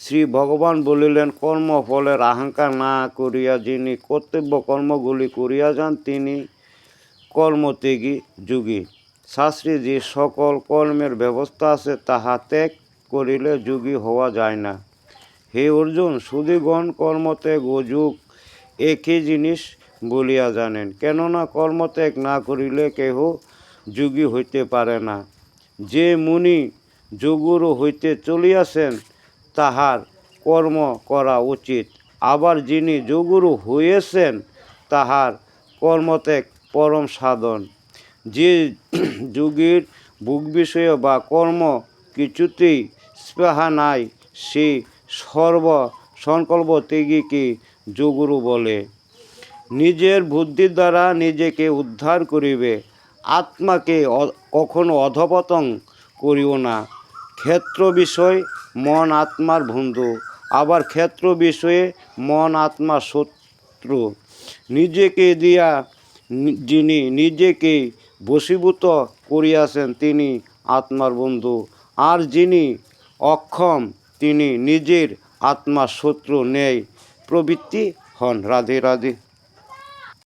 শ্রী ভগবান বলিলেন, কর্মফলের আহংকার না করিয়া যিনি কর্তব্য কর্মগুলি করিয়া যান তিনি কর্মত্যাগী যোগী। শাস্ত্রে যে সকল কর্মের ব্যবস্থা আছে তাহা ত্যাগ করিলে যোগী হওয়া যায় না। হে অর্জুন, সুধীগণ কর্মত্যাগ ও যোগ একই জিনিস বলিয়া জানেন, কেননা কর্মত্যাগ না করিলে কেহ যোগী হইতে পারে না। যে মুনি যোগগুরু হইতে চলিয়াছেন তাহার কর্ম করা উচিত, আবার যিনি যোগগুরু হইয়াছেন তাহার কর্মত্যাগ পরম সাধন। যে যোগীর ভোগ বিষয় বা কর্ম কিছুতেই স্পৃহা নাই, সে সর্বসংকল্প ত্যাগীকে যোগগুরু বলে। নিজের বুদ্ধির দ্বারা নিজেকে উদ্ধার করিবে, আত্মাকে কখনো অধঃপতন করিও না। ক্ষেত্র বিষয় মন আত্মার বন্ধু, আবার ক্ষেত্র বিষয়ে মন আত্মার শত্রু। নিজেকে দিয়া যিনি নিজেকে বশীভূত করিয়াছেন তিনি আত্মার বন্ধু, আর যিনি অক্ষম তিনি নিজের আত্মার শত্রু ন্যায় প্রবৃত্তি হন। রাধে রাধে।